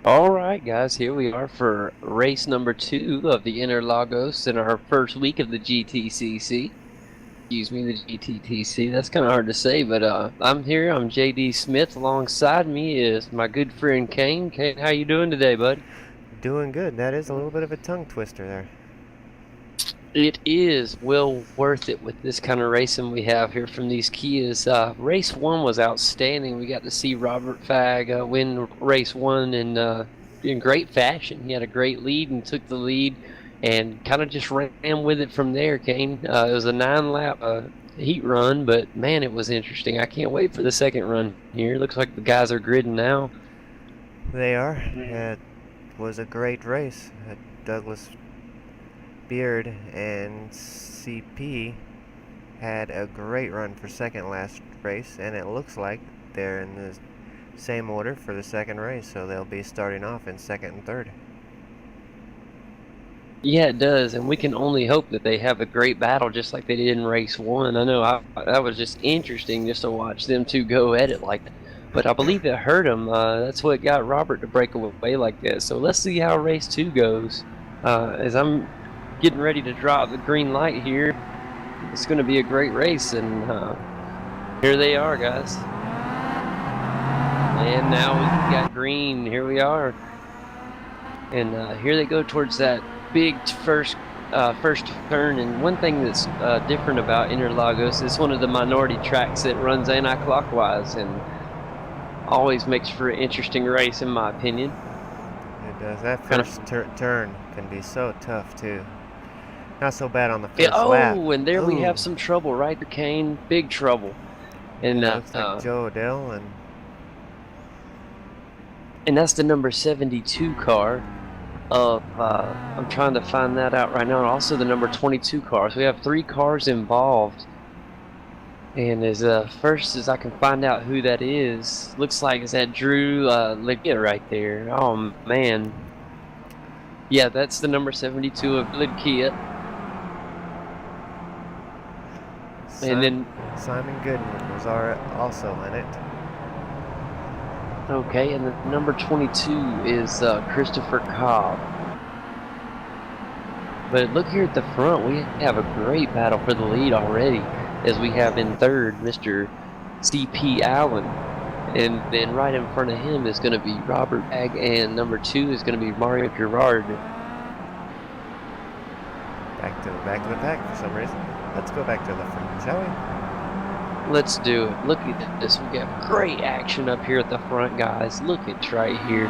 All right, guys, here we are for race number 2 of the Interlagos in our first week of the GTCC. Excuse me, the GTTC. That's kind of hard to say, but I'm here. I'm JD Smith. Alongside me is my good friend Kane. Kane, how you doing today, bud? Doing good. That is a little bit of a tongue twister there. It is well worth it with this kind of racing we have here from these Kias. Race 1 was outstanding. We got to see Robert Fagg win race 1 in great fashion. He had a great lead and took the lead and kind of just ran with it from there, Kane. It was a 9-lap heat run, but man, it was interesting. I can't wait for the second run here. Looks like the guys are gridding now. They are. It was a great race. Douglas Beard and CP had a great run for second last race, and it looks like they're in the same order for the second race, so they'll be starting off in second and third. Yeah, it does, and we can only hope that they have a great battle just like they did in race 1. I know that was just interesting just to watch them two go at it like that. But I believe it hurt him. That's what got Robert to break away like that. So let's see how race 2 goes. As I'm getting ready to drop the green light here, it's going to be a great race, and here they are, guys. And now we got green. Here we are. And here they go towards that big first turn. And one thing that's different about Interlagos is one of the minority tracks that runs anti-clockwise and always makes for an interesting race, in my opinion. It does. That first turn can be so tough too. Not so bad on the first lap. Oh, and there we Ooh. have some trouble, right, Kane? Big trouble. And Yeah, looks like Joe Odell and that's the number 72 car. I'm trying to find that out right now. And also the number 22 car. So we have 3 cars involved. And as first as I can find out who that is, looks like it's that Drew Leggett right there. Oh man. Yeah, that's the number 72 of Lidkia. And then Simon Goodwin was also in it. okay, and the number 22 is Christopher Cobb. But look here at the front, we have a great battle for the lead already, as we have in third Mr. C.P. Allen. And then right in front of him is going to be Robert Fagg, and number 2 is going to be Mario Girard. Back to the pack for some reason. Let's go back to the front, shall we? Let's do it. Look at this. We got great action up here at the front, guys. Look at right here.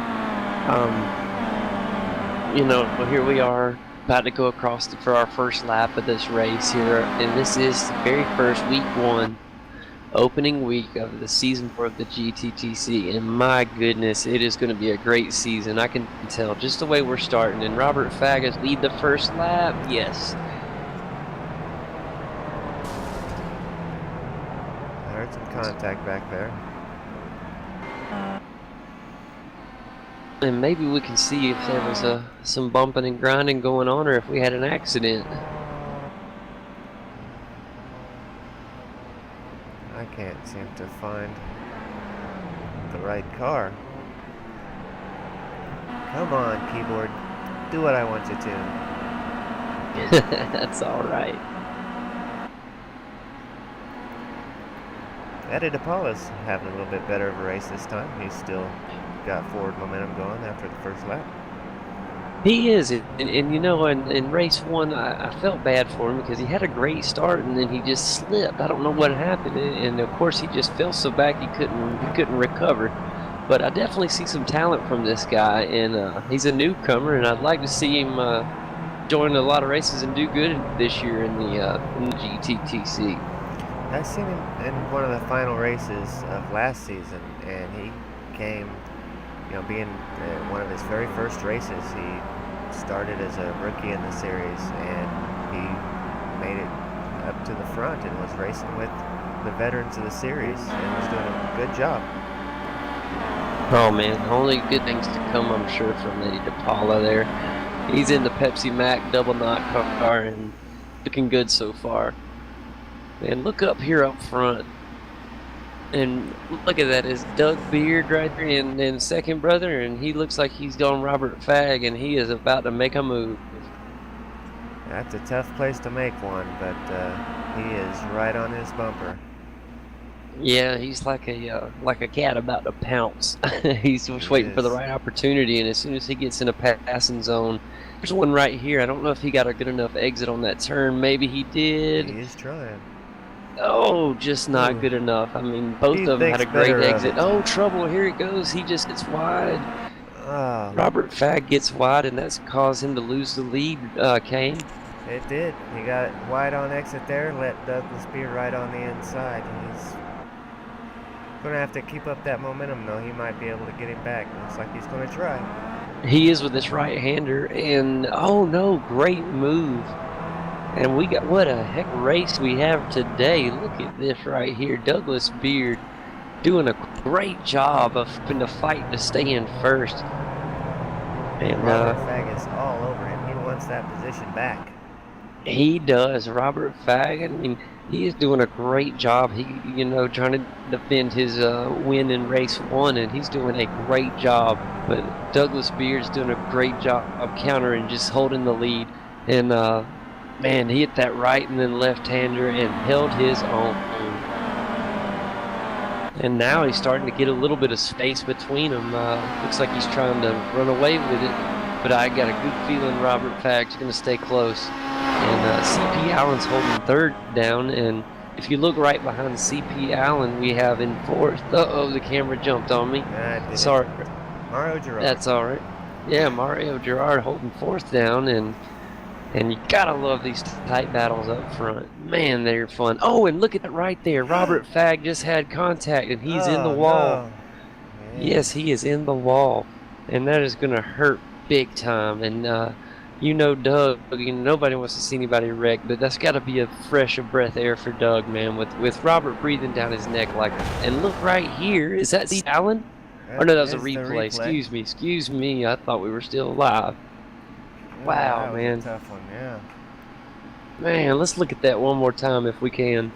Here we are about to go across for our first lap of this race here. And this is the very first week 1, opening week of the season 4 of the GTTC. And my goodness, it is going to be a great season. I can tell just the way we're starting. And Robert Fagg has lead the first lap. Yes. Some contact back there. And maybe we can see if there was some bumping and grinding going on, or if we had an accident. I can't seem to find the right car. Come on, keyboard. Do what I want you to. That's alright. Eddie DePaula's having a little bit better of a race this time. He's still got forward momentum going after the first lap. He is, and in race 1, I felt bad for him because he had a great start and then he just slipped. I don't know what happened, and of course he just fell so back he couldn't recover. But I definitely see some talent from this guy, and he's a newcomer, and I'd like to see him join a lot of races and do good this year in the GTTC. I seen him in one of the final races of last season, and he came, being one of his very first races. He started as a rookie in the series, and he made it up to the front and was racing with the veterans of the series and was doing a good job. Oh man, only good things to come, I'm sure, from Eddie DePaula there. He's in the Pepsi Mac double knot car and looking good so far. Man, look up here up front. And look at that, is Doug Beard right there in second, brother, and he looks like he's going Robert Fagg, and he is about to make a move. That's a tough place to make one, but he is right on his bumper. Yeah, he's like a cat about to pounce. He's just waiting for the right opportunity, and as soon as he gets in a passing zone, there's one right here. I don't know if he got a good enough exit on that turn. Maybe he did. He is trying. Oh, just not good enough. I mean, both of them had a great exit. Oh, trouble. Here it goes. He just gets wide. Robert Fagg gets wide, and that's caused him to lose the lead, Kane. It did. He got wide on exit there, let Douglas Beard right on the inside. He's going to have to keep up that momentum, though. He might be able to get him back. Looks like he's going to try. He is with his right-hander, and oh no, great move. And we got, what a heck race we have today. Look at this right here. Douglas Beard doing a great job of in the fight to stay in first. And Robert Fagg is all over him. He wants that position back. He does. Robert Fagg, I mean, he is doing a great job. He, you know, trying to defend his win in race one, and he's doing a great job. But Douglas Beard's doing a great job of countering, just holding the lead. And man, he hit that right and then left-hander and held his own. And now he's starting to get a little bit of space between them. Looks like he's trying to run away with it. But I got a good feeling Robert Fagg's going to stay close. And CP Allen's holding third down. And if you look right behind CP Allen, we have in fourth. Uh-oh, the camera jumped on me. Sorry. Mario Girard. That's all right. Yeah, Mario Girard holding fourth down. And you gotta love these tight battles up front. Man, they're fun. Oh, and look at that right there. Robert Fagg just had contact, and he's in the wall. No. Yes, he is in the wall. And that is going to hurt big time. And, you know, Doug, you know, nobody wants to see anybody wreck, but that's got to be a fresh of breath air for Doug, man, with Robert breathing down his neck like that. And look right here. Is that C. Allen? Or no, that was a replay. Excuse me. I thought we were still alive. Wow, that man. was a tough one, yeah. Man, let's look at that one more time if we can.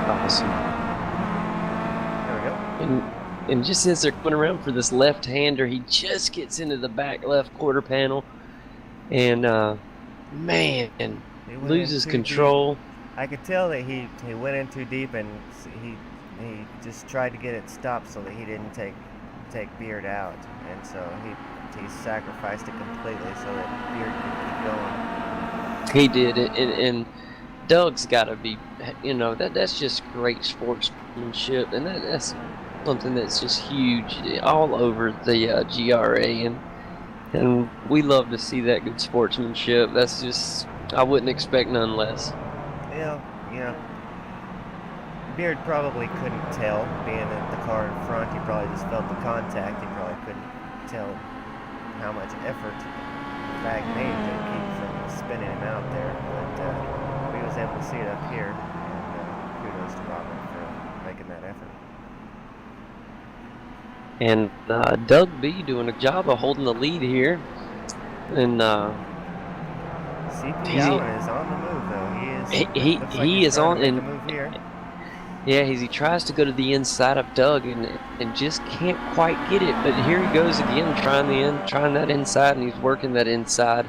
Awesome. There we go. And just as they're going around for this left-hander, he just gets into the back left quarter panel. And, man, loses control. Deep. I could tell that he went in too deep, and he just tried to get it stopped so that he didn't take Beard out, and so he sacrificed it completely so that Beard could keep going. He did it, and Doug's got to be, you know, that's just great sportsmanship, and that's something that's just huge all over the GRA, and we love to see that good sportsmanship. That's just, I wouldn't expect none less. Yeah. Beard probably couldn't tell, being in the car in front. He probably just felt the contact. He probably couldn't tell how much effort Fagg made to keep from spinning him out there. But he was able to see it up here, and kudos to Robert for making that effort. And Doug B doing a job of holding the lead here. And CP Allen is on the move, though. He is on, and move here. yeah, he tries to go to the inside of Doug and just can't quite get it. But here he goes again, trying that inside, and he's working that inside.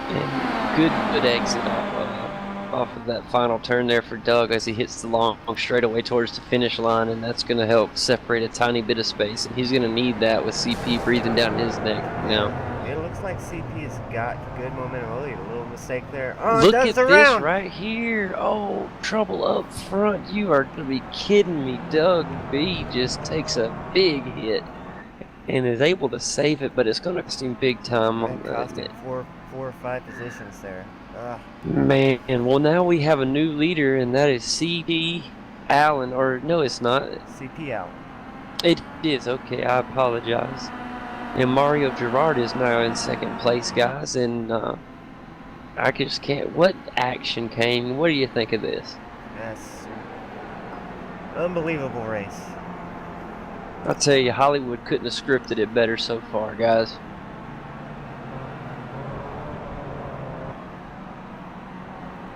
And good exit off of that final turn there for Doug as he hits the long straightaway towards the finish line, and that's going to help separate a tiny bit of space. And he's going to need that with CP breathing down his neck now. It looks like CP's got good momentum. Oh, a little mistake there. Oh, look at this right here. Oh, trouble up front. You are going to be kidding me. Doug B just takes a big hit and is able to save it, but it's going to cost him big time. It cost him four or five positions there. Man, well, now we have a new leader, and that is CP Allen. Or, no, it's not. CP Allen. It is. Okay, I apologize. And Mario Girard is now in second place, guys. And I just can't. What action, Kane? What do you think of this? That's unbelievable race. I'll tell you, Hollywood couldn't have scripted it better so far, guys.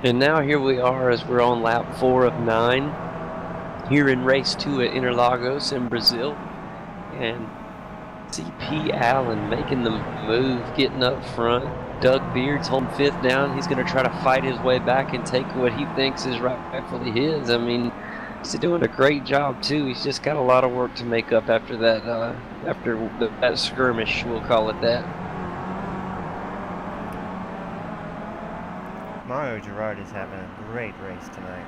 And now here we are as we're on lap 4 of 9 here in race 2 at Interlagos in Brazil. And CP Allen making the move, getting up front. Doug Beard's holding 5th down. He's going to try to fight his way back and take what he thinks is rightfully his. I mean, he's doing a great job too. He's just got a lot of work to make up after that, that skirmish, we'll call it that. Mario Girard is having a great race tonight.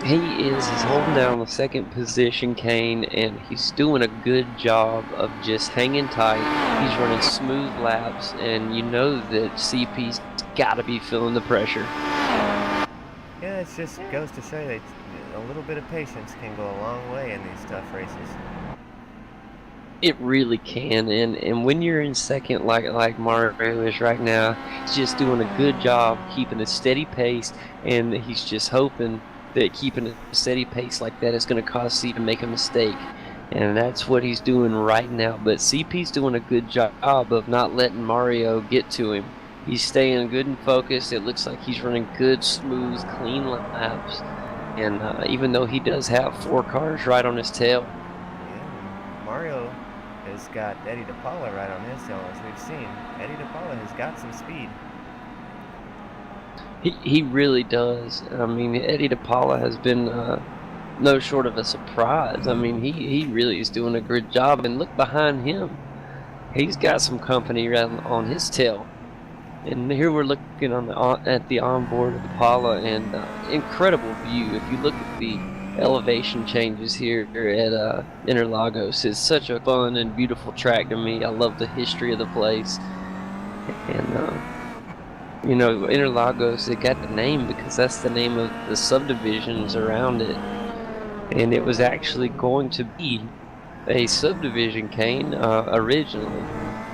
He is. He's holding down the 2nd position, Kane, and he's doing a good job of just hanging tight. He's running smooth laps, and you know that CP's got to be feeling the pressure. Yeah, it just goes to show you that a little bit of patience can go a long way in these tough races. It really can, and when you're in 2nd like Mario is right now, he's just doing a good job keeping a steady pace, and he's just hoping that keeping a steady pace like that is going to cause C to make a mistake, and that's what he's doing right now. But CP's doing a good job of not letting Mario get to him. He's staying good and focused. It looks like he's running good, smooth, clean laps, and even though he does have 4 cars right on his tail. Yeah, Mario has got Eddie DePaula right on his tail, as we've seen. Eddie DePaula has got some speed. He really does. I mean, Eddie DePaula has been no short of a surprise. I mean, he really is doing a good job. And look behind him. He's got some company right on his tail. And here we're looking at the onboard of DePaula, and incredible view. If you look at the elevation changes here at Interlagos, it's such a fun and beautiful track to me. I love the history of the place. And you know, Interlagos, it got the name because that's the name of the subdivisions around it. And it was actually going to be a subdivision, Kane, originally.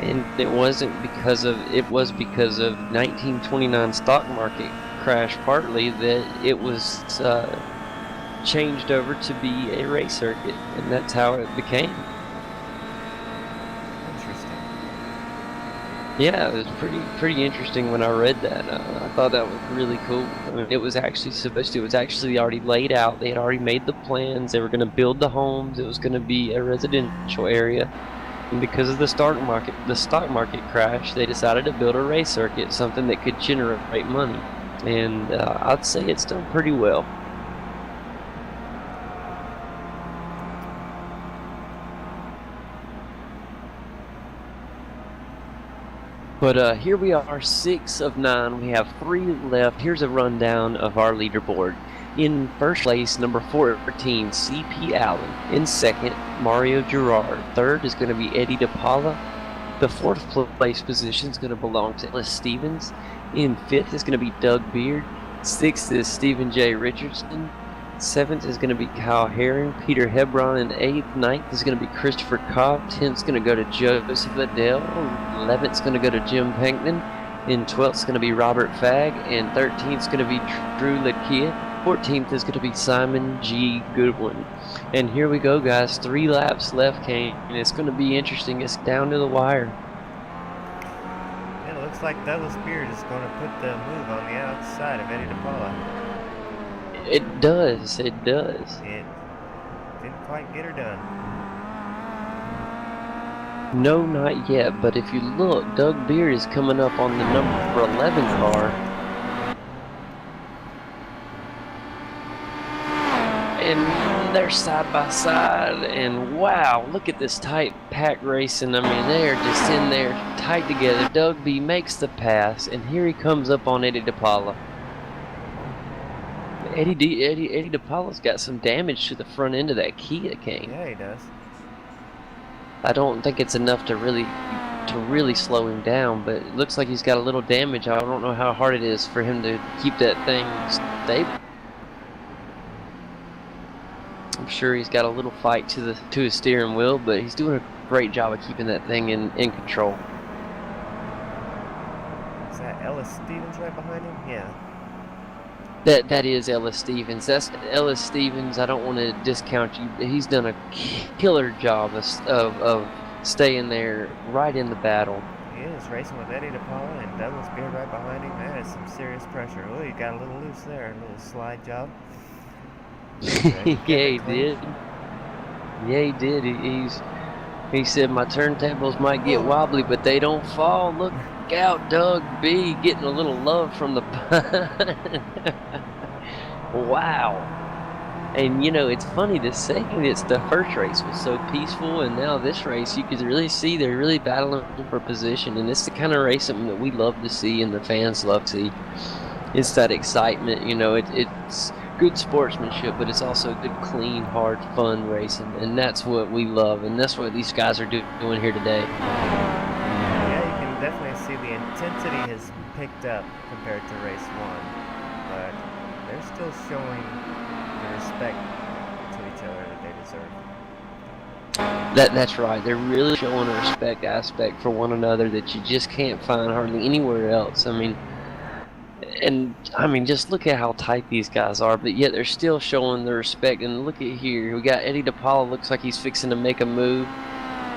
And it was because of 1929 stock market crash, partly, that it was changed over to be a race circuit. And that's how it became. Yeah, it was pretty interesting when I read that. I thought that was really cool. I mean, it was actually already laid out. They had already made the plans. They were going to build the homes. It was going to be a residential area. And because of the stock market crash, they decided to build a race circuit, something that could generate money. And I'd say it's done pretty well. But here we are, 6 of 9. We have 3 left. Here's a rundown of our leaderboard. In first place, number 14, CP Allen. In 2nd, Mario Girard. 3rd is going to be Eddie DePaula. The 4th place position is going to belong to Ellis Stevens. In 5th is going to be Doug Beard. 6th is Stephen J. Richardson. 7th is going to be Kyle Herring, Peter Hebron, and 8th. 9th is going to be Christopher Cobb. 10th is going to go to Joseph Adele. 11th is going to go to Jim Pankman. In 12th is going to be Robert Fagg. And 13th is going to be Drew Ledkia. 14th is going to be Simon G. Goodwin. And here we go, guys. 3 laps left, Kane. And it's going to be interesting. It's down to the wire. It looks like Douglas Beard is going to put the move on the outside of Eddie DePaula. It does. It does. It didn't quite get her done. No, not yet. But if you look, Doug Beard is coming up on the number 11 car. And they're side by side. And wow, look at this tight pack racing. I mean, they're just in there tight together. Doug B makes the pass. And here he comes up on Eddie DePaula. Eddie DePaula's got some damage to the front end of that Kia, Kane. Yeah, he does. I don't think it's enough to really slow him down, but it looks like he's got a little damage. I don't know how hard it is for him to keep that thing stable. I'm sure he's got a little fight to his steering wheel, but he's doing a great job of keeping that thing in control. Is that Ellis Stevens right behind him? Yeah. That is Ellis Stevens. That's Ellis Stevens. I don't want to discount you. He's done a killer job of staying there right in the battle. He is racing with Eddie DePaula and Douglas Beard right behind him. That is some serious pressure. Oh, he got a little loose there, a little slide job. Yeah, he did. Yeah, he did. He said my turntables might get wobbly, but they don't fall. Look out, Doug B getting a little love from the Wow. And it's funny to say the first race was so peaceful, and now this race you could really see they're really battling for position, and it's the kind of racing that we love to see and the fans love to see. It's that excitement, it's good sportsmanship, but it's also good, clean, hard, fun racing, and that's what we love, and that's what these guys are doing here today. Yeah, you can definitely see the intensity has picked up compared to race 1, but they're still showing the respect to each other that they deserve. That's right. They're really showing a respect aspect for one another that you just can't find hardly anywhere else. Just look at how tight these guys are, but yet they're still showing the respect. And look at here, we got Eddie DePaula, looks like he's fixing to make a move.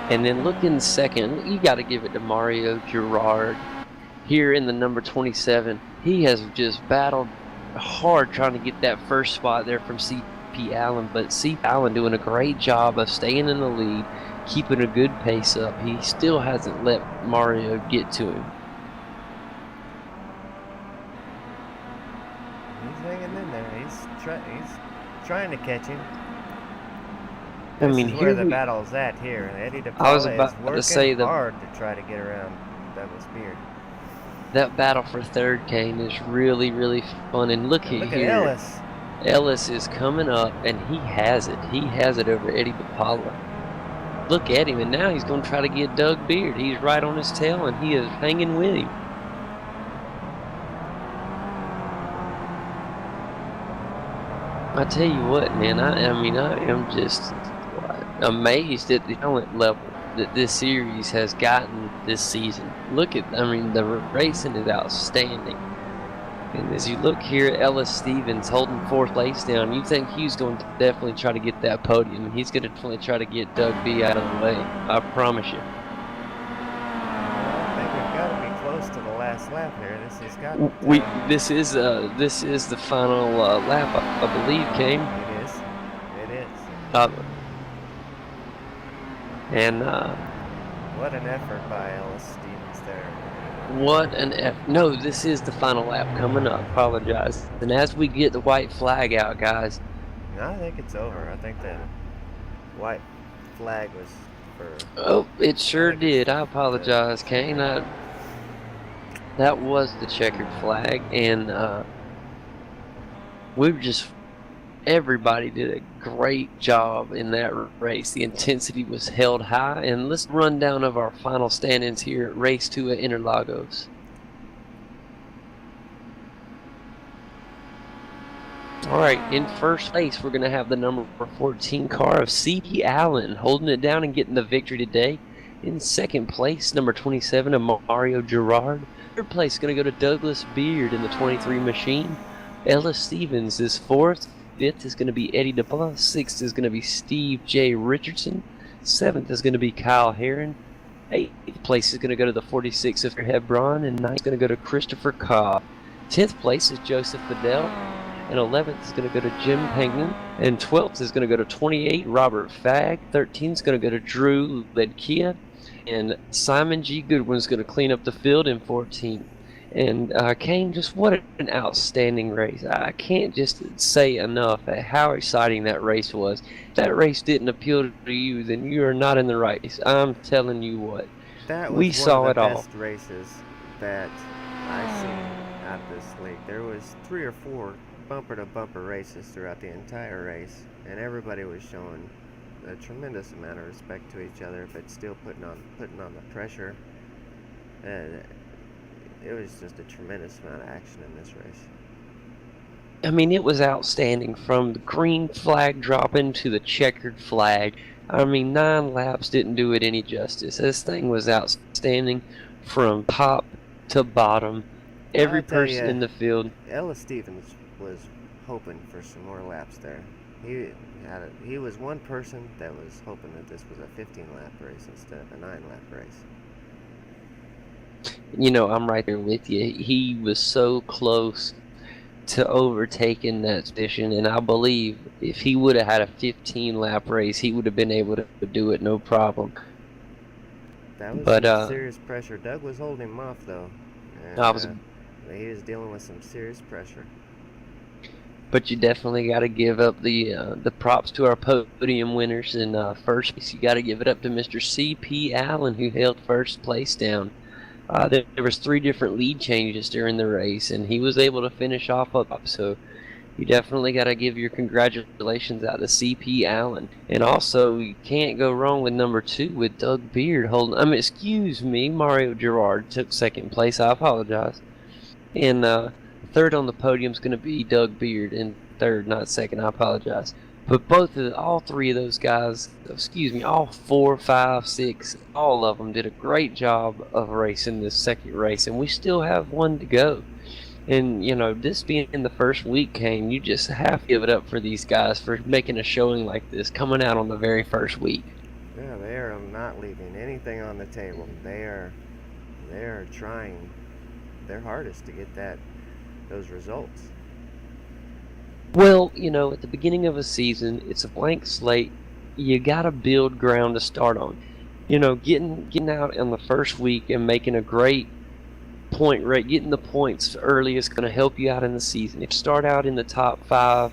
And then look in second, you got to give it to Mario Girard here in the number 27. He has just battled hard trying to get that first spot there from C.P. Allen, but C.P. Allen doing a great job of staying in the lead, keeping a good pace up. He still hasn't let Mario get to him. He's hanging in there. He's trying to catch him. This is where the battle's at here. Eddie DePaula is working hard to try to get around Douglas Beard. That battle for third, Kane, is really, really fun. And look here. At Ellis. Ellis is coming up, and he has it. He has it over Eddie DePaula. Look at him, and now he's going to try to get Doug Beard. He's right on his tail, and he is hanging with him. I tell you what, man, I am just amazed at the talent level that this series has gotten this season. Look at, the racing is outstanding. And as you look here, Ellis Stevens holding fourth place down, you think he's going to definitely try to get that podium. He's going to definitely try to get Doug B out of the way. I promise you. I think we've got to be close to the last lap here. This is the final lap, I believe, Kane. It is. What an effort by Ellis Stevens there. No, this is the final lap coming up. Apologize. And as we get the white flag out, guys. No, I think it's over. I think the white flag was for... Oh, it sure did. I apologize, Kane. That was the checkered flag, and everybody did a great job in that race. The intensity was held high, and let's run down of our final standings here at race 2 at Interlagos. All right, in first place, we're going to have the number 14 car of C.P. Allen holding it down and getting the victory today. In second place, number 27 of Mario Girard. Third place is going to go to Douglas Beard in the 23 machine. Ellis Stevens is fourth. Fifth is going to be Eddie DePaula. Sixth is going to be Steve J. Richardson. Seventh is going to be Kyle Heron. Eighth place is going to go to the 46 of Hebron. And ninth is going to go to Christopher Cobb. 10th place is Joseph Fidel. And 11th is going to go to Jim Penguin. And 12th is going to go to 28, Robert Fagg. 13th is going to go to Drew Ledkia. And Simon G. Goodwin's going to clean up the field in 14th. And Kane, just what an outstanding race. I can't just say enough at how exciting that race was. If that race didn't appeal to you, then you are not in the race. I'm telling you what. That was we saw it all. One of the best races that I've seen out of this league. There was 3 or 4 bumper-to-bumper races throughout the entire race, and everybody was showing a tremendous amount of respect to each other, but still putting on the pressure. And it was just a tremendous amount of action in this race. It was outstanding from the green flag dropping to the checkered flag. 9 laps didn't do it any justice. This thing was outstanding from top to bottom. Every person in the field. Ellis Stevens was hoping for some more laps there. He was one person that was hoping that this was a 15-lap race instead of a 9-lap race. You know, I'm right there with you. He was so close to overtaking that position, and I believe if he would have had a 15 lap race, he would have been able to do it no problem. That was But some serious pressure. Doug was holding him off though, I and was he was dealing with some serious pressure. But you definitely got to give up the props to our podium winners. In first place, you got to give it up to Mr. C.P. Allen, who held first place down. There was 3 different lead changes during the race, and he was able to finish off up. So you definitely got to give your congratulations out to C.P. Allen. And also, you can't go wrong with number 2 with Doug Beard holding. Excuse me, Mario Girard took second place. I apologize. And third on the podium is going to be Doug Beard, and third, not second. I apologize. But all 3 of those guys, all 4, 5, 6, all of them did a great job of racing this second race, and we still have one to go. And, you know, this being the first week, Kane, you just have to give it up for these guys for making a showing like this, coming out on the very first week. Yeah, they are not leaving anything on the table. They are trying their hardest to get those results. Well, you know, at the beginning of a season, it's a blank slate. You got to build ground to start on. You know, getting out on the first week and making a great point rate, getting the points early is going to help you out in the season. If you start out in the top 5,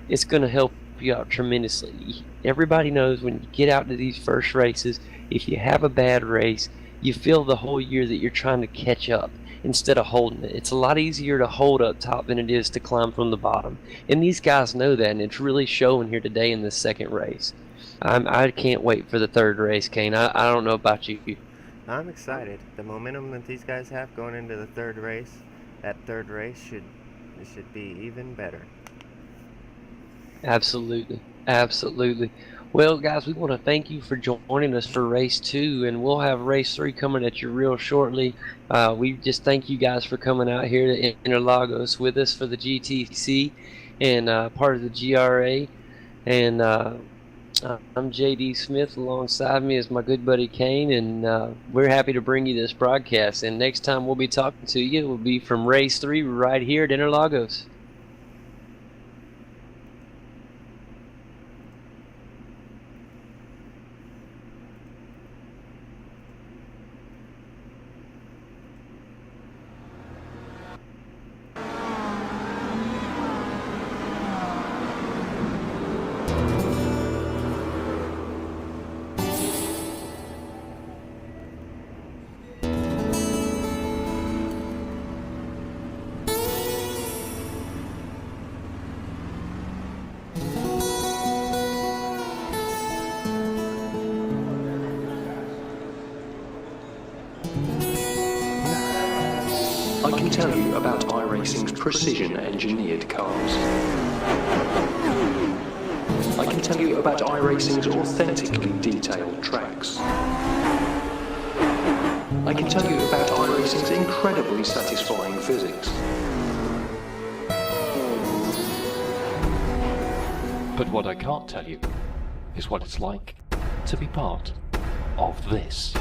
it's going to help you out tremendously. Everybody knows when you get out to these first races, if you have a bad race, you feel the whole year that you're trying to catch up instead of holding it. It's a lot easier to hold up top than it is to climb from the bottom. And these guys know that, and it's really showing here today in this second race. I can't wait for the third race, Kane. I don't know about you. I'm excited. The momentum that these guys have going into the third race, that third race should be even better. Absolutely. Absolutely. Well, guys, we want to thank you for joining us for race 2, and we'll have race 3 coming at you real shortly. We just thank you guys for coming out here to Interlagos with us for the GTCC and part of the GRA. And I'm JD Smith. Alongside me is my good buddy Kane, and we're happy to bring you this broadcast. And next time we'll be talking to you will be from race 3 right here at Interlagos. I can tell you about iRacing's precision-engineered cars. I can tell you about iRacing's authentically detailed tracks. I can tell you about iRacing's incredibly satisfying physics. But what I can't tell you is what it's like to be part of this.